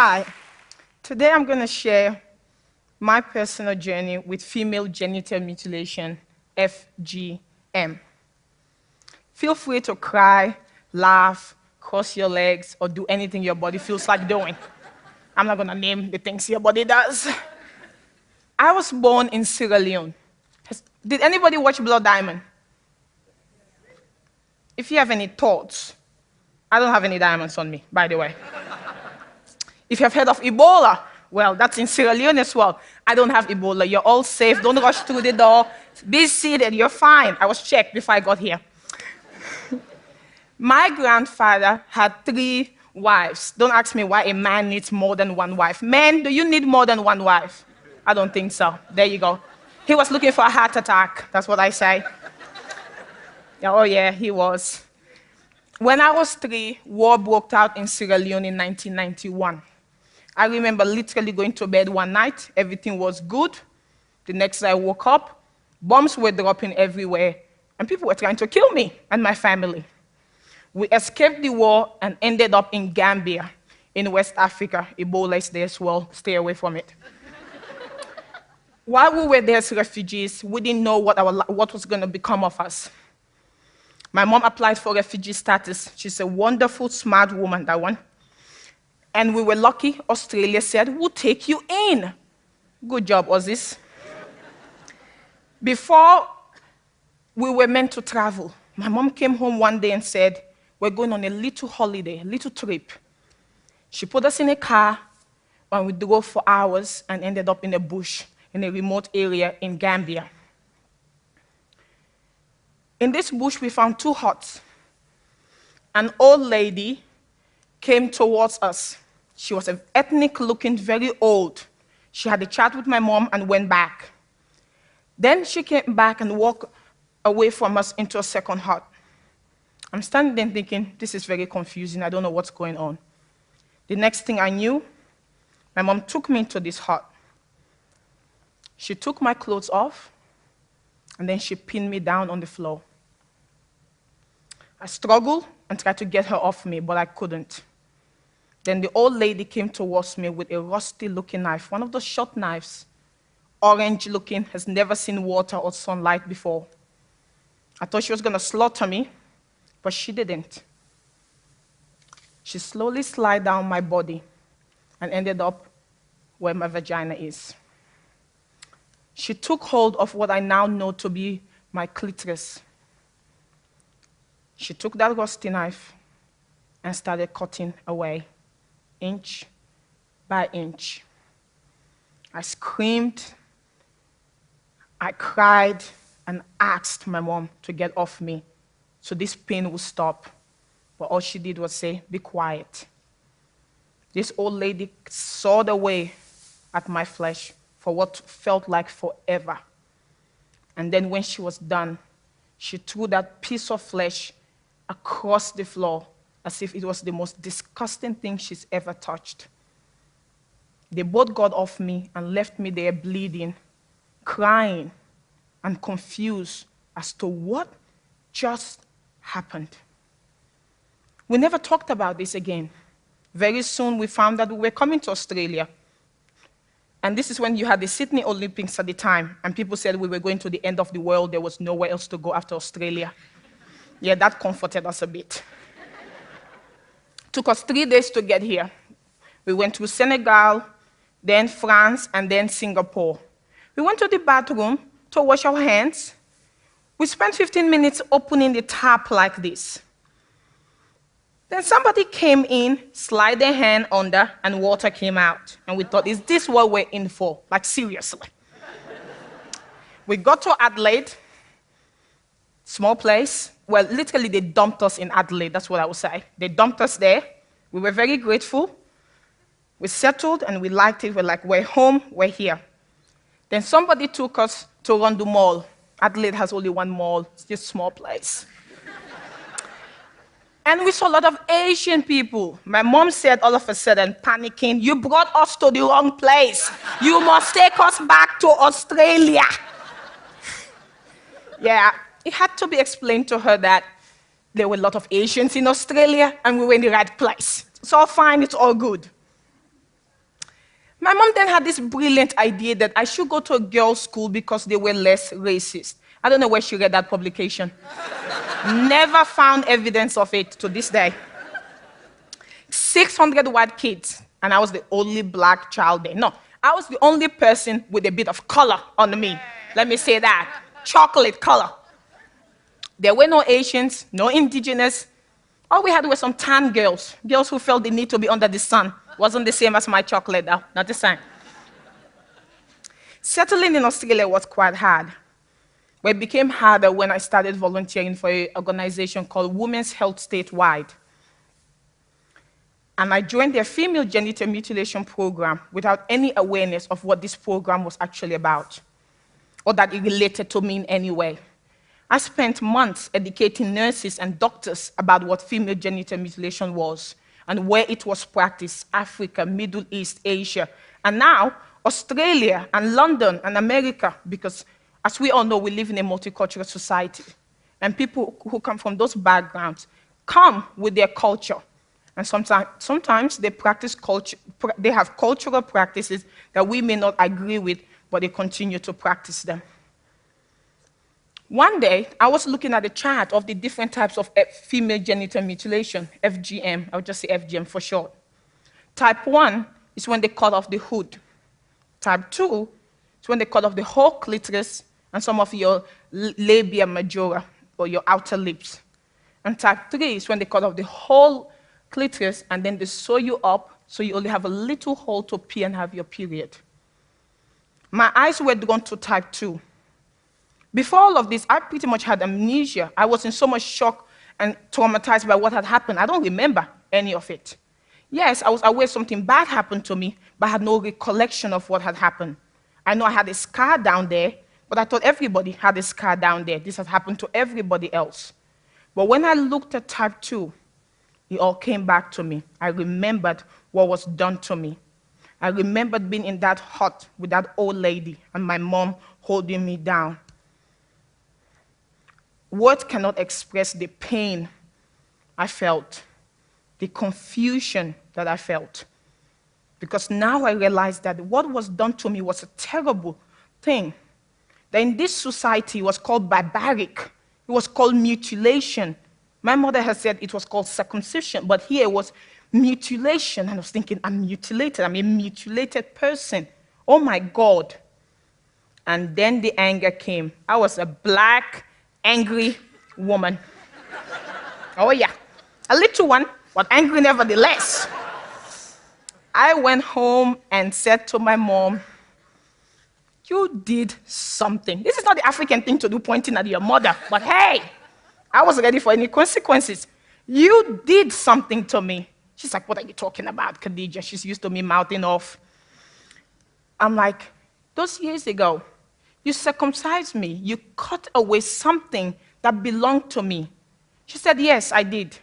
Hi, today I'm going to share my personal journey with female genital mutilation, FGM. Feel free to cry, laugh, cross your legs, or do anything your body feels like doing. I'm not going to name the things your body does. I was born in Sierra Leone. Did anybody watch Blood Diamond? If you have any thoughts, I don't have any diamonds on me, by the way. If you have heard of Ebola, well, that's in Sierra Leone as well. I don't have Ebola. You're all safe. Don't rush through the door. Be seated. You're fine. I was checked before I got here. My grandfather had 3 wives. Don't ask me why a man needs more than 1 wife. Men, do you need more than 1 wife? I don't think so. There you go. He was looking for a heart attack. That's what I say. Oh, yeah, he was. When I was 3, war broke out in Sierra Leone in 1991. I remember literally going to bed one night. Everything was good. The next day I woke up. Bombs were dropping everywhere. And people were trying to kill me and my family. We escaped the war and ended up in Gambia, in West Africa. Ebola is there as well. Stay away from it. While we were there as refugees, we didn't know what was going to become of us. My mom applied for refugee status. She's a wonderful, smart woman, that one. And we were lucky. Australia said, we'll take you in. Good job, Aussies. Before we were meant to travel, my mom came home one day and said, we're going on a little holiday, a little trip. She put us in a car, and we drove for hours and ended up in a bush in a remote area in Gambia. In this bush, we found 2 huts. An old lady came towards us. She was ethnic-looking, very old. She had a chat with my mom and went back. Then she came back and walked away from us into a second hut. I'm standing there thinking, this is very confusing. I don't know what's going on. The next thing I knew, my mom took me into this hut. She took my clothes off, and then she pinned me down on the floor. I struggled and tried to get her off me, but I couldn't. Then the old lady came towards me with a rusty-looking knife, one of those short knives, orange-looking, has never seen water or sunlight before. I thought she was going to slaughter me, but she didn't. She slowly slid down my body and ended up where my vagina is. She took hold of what I now know to be my clitoris. She took that rusty knife and started cutting away, inch by inch. I screamed, I cried, and asked my mom to get off me so this pain would stop. But all she did was say, be quiet. This old lady sawed away at my flesh for what felt like forever. And then when she was done, she threw that piece of flesh across the floor as if it was the most disgusting thing she's ever touched. They both got off me and left me there bleeding, crying, and confused as to what just happened. We never talked about this again. Very soon we found that we were coming to Australia. And this is when you had the Sydney Olympics at the time, and people said we were going to the end of the world. There was nowhere else to go after Australia. Yeah, that comforted us a bit. Took us 3 days to get here. We went through Senegal, then France, and then Singapore. We went to the bathroom to wash our hands. We spent 15 minutes opening the tap like this. Then somebody came in, slid their hand under, and water came out. And we thought, is this what we're in for? Like, seriously. We got to Adelaide, small place. Well, literally, they dumped us in Adelaide, that's what I would say. They dumped us there. We were very grateful. We settled, and we liked it. We're like, we're home, we're here. Then somebody took us to Rondu Mall. Adelaide has only 1 mall. It's just a small place. And we saw a lot of Asian people. My mom said all of a sudden, panicking, you brought us to the wrong place. You must take us back to Australia. Yeah, it had to be explained to her that there were a lot of Asians in Australia, and we were in the right place. It's all fine, it's all good. My mom then had this brilliant idea that I should go to a girls' school because they were less racist. I don't know where she read that publication. Never found evidence of it to this day. 600 white kids, and I was the only black child there. No, I was the only person with a bit of color on me. Let me say that. Chocolate color. There were no Asians, no indigenous. All we had were some tan girls, girls who felt the need to be under the sun. Wasn't the same as my chocolate, though, not the same. Settling in Australia was quite hard, but it became harder when I started volunteering for an organization called Women's Health Statewide. And I joined their female genital mutilation program without any awareness of what this program was actually about, or that it related to me in any way. I spent months educating nurses and doctors about what female genital mutilation was and where it was practiced: Africa, Middle East, Asia, and now Australia and London and America, because as we all know, we live in a multicultural society, and people who come from those backgrounds come with their culture. And sometimes they practice culture, they have cultural practices that we may not agree with, but they continue to practice them. One day, I was looking at a chart of the different types of female genital mutilation, FGM. I'll just say FGM for short. Type 1 is when they cut off the hood. Type 2 is when they cut off the whole clitoris and some of your labia majora, or your outer lips. And type 3 is when they cut off the whole clitoris and then they sew you up so you only have a little hole to pee and have your period. My eyes were drawn to type 2. Before all of this, I pretty much had amnesia. I was in so much shock and traumatized by what had happened. I don't remember any of it. Yes, I was aware something bad happened to me, but I had no recollection of what had happened. I know I had a scar down there, but I thought everybody had a scar down there. This had happened to everybody else. But when I looked at type 2, it all came back to me. I remembered what was done to me. I remembered being in that hut with that old lady and my mom holding me down. Words cannot express the pain I felt, the confusion that I felt. Because now I realized that what was done to me was a terrible thing. That in this society it was called barbaric. It was called mutilation. My mother has said it was called circumcision, but here it was mutilation. And I was thinking, I'm mutilated. I'm a mutilated person. Oh my God. And then the anger came. I was a black, angry woman. Oh yeah, a little one, but angry nevertheless. I went home and said to my mom, you did something. This is not the African thing to do, pointing at your mother, but hey, I was ready for any consequences. You did something to me. She's like, what are you talking about, Khadija? She's used to me mouthing off. I'm like, those years ago, you circumcised me. You cut away something that belonged to me. She said, yes, I did.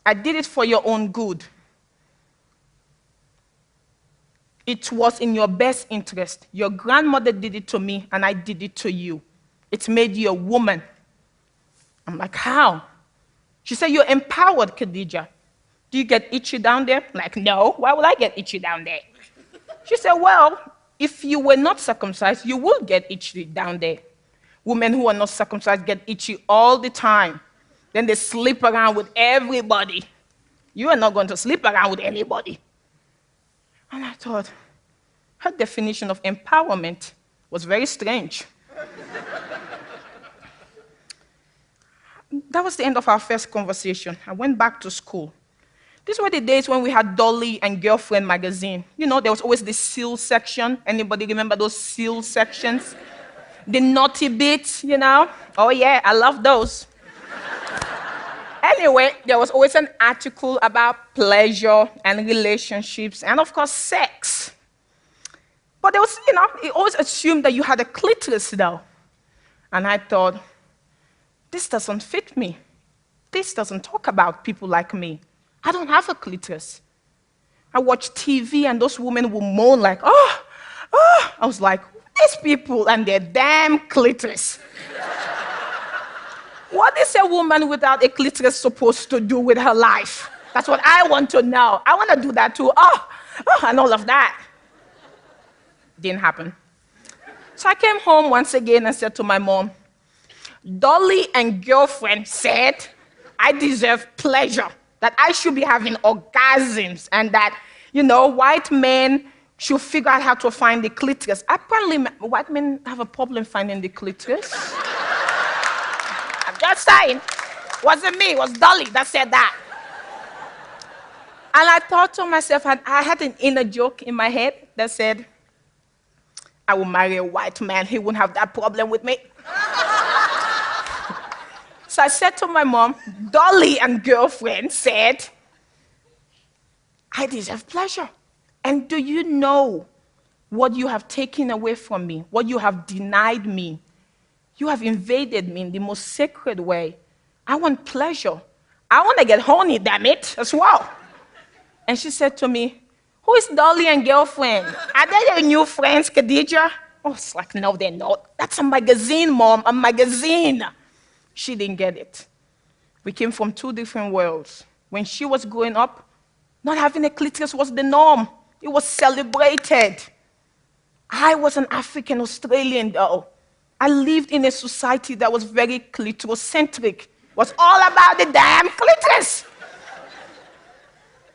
I did it for your own good. It was in your best interest. Your grandmother did it to me, and I did it to you. It made you a woman. I'm like, how? She said, you're empowered, Khadija. Do you get itchy down there? I'm like, no. Why would I get itchy down there? She said, well, if you were not circumcised, you would get itchy down there. Women who are not circumcised get itchy all the time. Then they sleep around with everybody. You are not going to sleep around with anybody. And I thought, her definition of empowerment was very strange. That was the end of our first conversation. I went back to school. These were the days when we had Dolly and Girlfriend magazine. You know, there was always the seal section. Anybody remember those seal sections? The naughty bits, you know? Oh yeah, I love those. Anyway, there was always an article about pleasure and relationships and, of course, sex. But there was, you know, it always assumed that you had a clitoris, though. And I thought, this doesn't fit me. This doesn't talk about people like me. I don't have a clitoris. I watch TV and those women will moan like, oh, oh. I was like, these people and their damn clitoris. What is a woman without a clitoris supposed to do with her life? That's what I want to know. I want to do that too. Oh, and all of that. Didn't happen. So I came home once again and said to my mom, Dolly and girlfriend said I deserve pleasure, that I should be having orgasms, and that, white men should figure out how to find the clitoris. Apparently, white men have a problem finding the clitoris. I'm just saying. Wasn't me, it was Dolly that said that. And I thought to myself, and I had an inner joke in my head that said, I will marry a white man, he won't have that problem with me. So I said to my mom, Dolly and girlfriend said, I deserve pleasure. And do you know what you have taken away from me, what you have denied me? You have invaded me in the most sacred way. I want pleasure. I want to get horny, damn it, as well. And she said to me, who is Dolly and girlfriend? Are they your new friends, Khadija? Oh, it's like, no, they're not. That's a magazine, Mom, a magazine. She didn't get it. We came from two different worlds. When she was growing up, not having a clitoris was the norm. It was celebrated. I was an African Australian, though. I lived in a society that was very clitorocentric. It was all about the damn clitoris.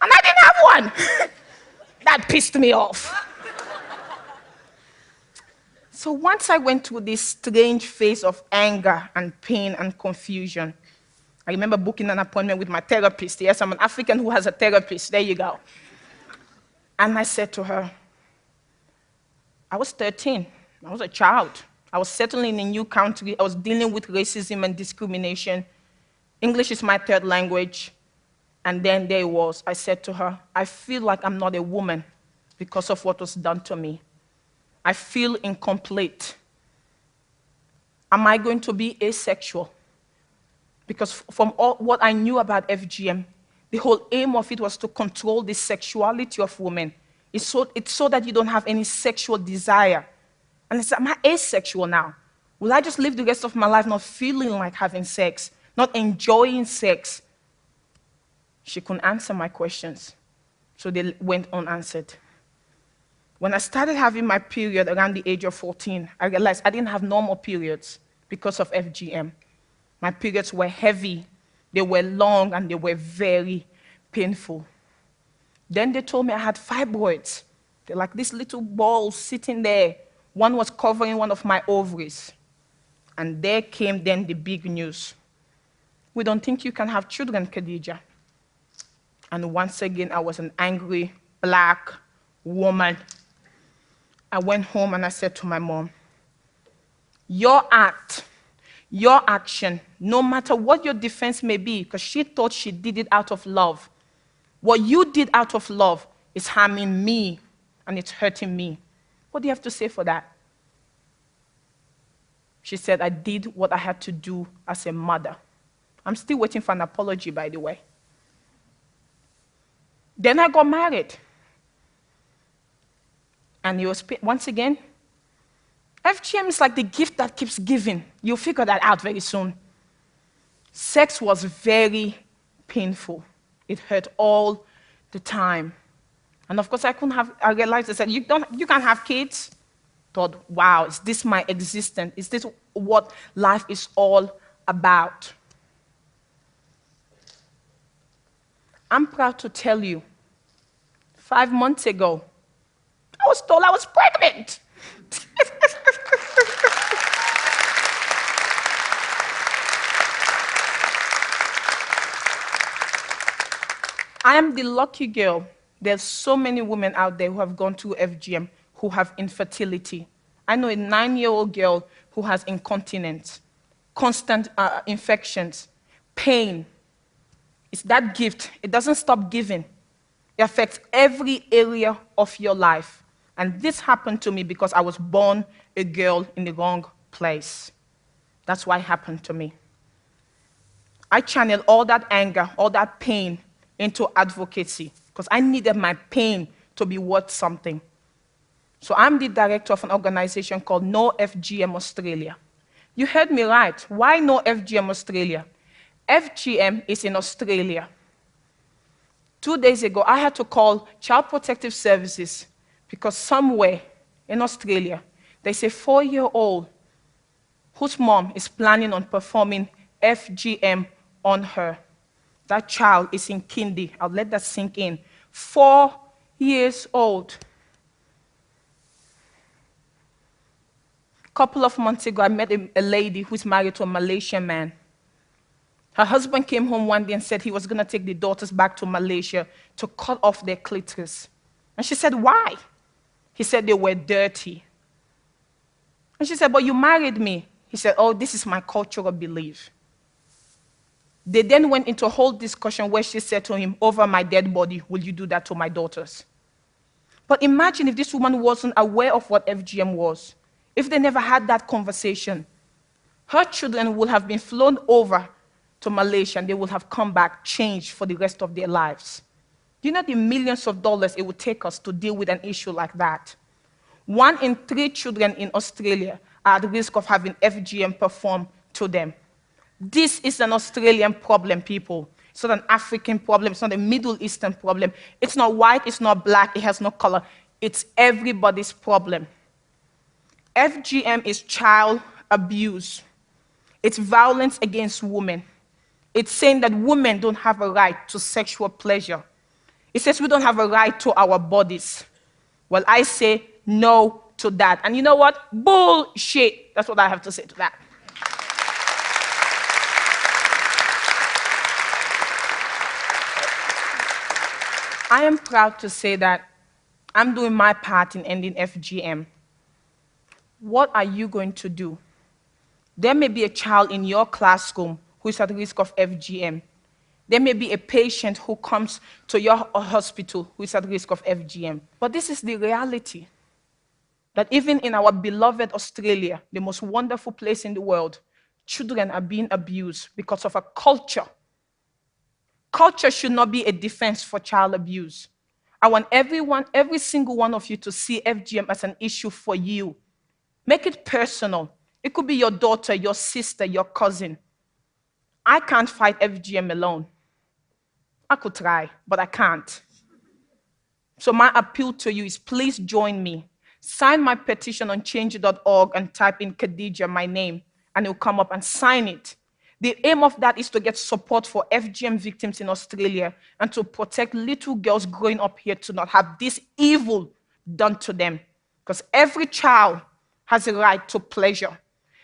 And I didn't have one. That pissed me off. So once I went through this strange phase of anger and pain and confusion, I remember booking an appointment with my therapist. Yes, I'm an African who has a therapist. There you go. And I said to her, I was 13. I was a child. I was settling in a new country. I was dealing with racism and discrimination. English is my third language. And then there it was. I said to her, I feel like I'm not a woman because of what was done to me. I feel incomplete. Am I going to be asexual? Because from all what I knew about FGM, the whole aim of it was to control the sexuality of women. It's so that you don't have any sexual desire. And I said, am I asexual now? Will I just live the rest of my life not feeling like having sex, not enjoying sex? She couldn't answer my questions, so they went unanswered. When I started having my period around the age of 14, I realized I didn't have normal periods because of FGM. My periods were heavy, they were long, and they were very painful. Then they told me I had fibroids. They're like these little balls sitting there. One was covering one of my ovaries. And there came then the big news. We don't think you can have children, Khadija. And once again, I was an angry black woman. I went home and I said to my mom, your act, your action, no matter what your defense may be, because she thought she did it out of love, what you did out of love is harming me and it's hurting me. What do you have to say for that? She said, I did what I had to do as a mother. I'm still waiting for an apology, by the way. Then I got married. And it was, once again, FGM is like the gift that keeps giving. You'll figure that out very soon. Sex was very painful. It hurt all the time. And of course, I realized, I said, you can't have kids. Thought, wow, is this my existence? Is this what life is all about? I'm proud to tell you, 5 months ago, I was told I was pregnant. I am the lucky girl. There's so many women out there who have gone through FGM, who have infertility. I know a 9-year-old girl who has incontinence, constant infections, pain. It's that gift. It doesn't stop giving. It affects every area of your life. And this happened to me because I was born a girl in the wrong place. That's why it happened to me. I channeled all that anger, all that pain into advocacy because I needed my pain to be worth something. So I'm the director of an organization called No FGM Australia. You heard me right. Why No FGM Australia? FGM is in Australia. 2 days ago, I had to call Child Protective Services because somewhere in Australia, there's a 4-year-old whose mom is planning on performing FGM on her. That child is in kindy. I'll let that sink in. 4 years old. A couple of months ago, I met a lady who's married to a Malaysian man. Her husband came home one day and said he was going to take the daughters back to Malaysia to cut off their clitoris. And she said, why? He said they were dirty. And she said, but you married me. He said, oh, this is my cultural belief. They then went into a whole discussion where she said to him, over my dead body, will you do that to my daughters? But imagine if this woman wasn't aware of what FGM was. If they never had that conversation, her children would have been flown over to Malaysia and they would have come back changed for the rest of their lives. Do you know the millions of dollars it would take us to deal with an issue like that? 1 in 3 children in Australia are at risk of having FGM performed to them. This is an Australian problem, people. It's not an African problem. It's not a Middle Eastern problem. It's not white. It's not black. It has no color. It's everybody's problem. FGM is child abuse. It's violence against women. It's saying that women don't have a right to sexual pleasure. It says we don't have a right to our bodies. Well, I say no to that. And you know what? Bullshit. That's what I have to say to that. I am proud to say that I'm doing my part in ending FGM. What are you going to do? There may be a child in your classroom who is at risk of FGM. There may be a patient who comes to your hospital who is at risk of FGM. But this is the reality, that even in our beloved Australia, the most wonderful place in the world, children are being abused because of a culture. Culture should not be a defense for child abuse. I want every single one of you to see FGM as an issue for you. Make it personal. It could be your daughter, your sister, your cousin. I can't fight FGM alone. I could try, but I can't. So my appeal to you is please join me. Sign my petition on change.org and type in Khadija, my name, and it will come up, and sign it. The aim of that is to get support for FGM victims in Australia and to protect little girls growing up here to not have this evil done to them. Because every child has a right to pleasure.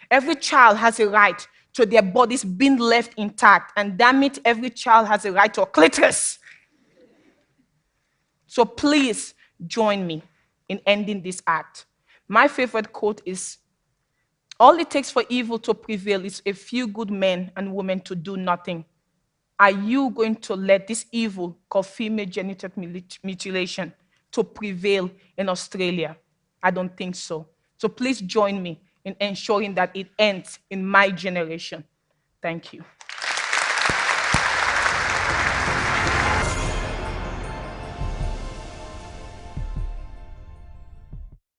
Every child has a right to their bodies being left intact. And damn it, every child has a right to a clitoris. So please join me in ending this act. My favorite quote is, all it takes for evil to prevail is a few good men and women to do nothing. Are you going to let this evil called female genital mutilation to prevail in Australia? I don't think so. So please join me in ensuring that it ends in my generation. Thank you.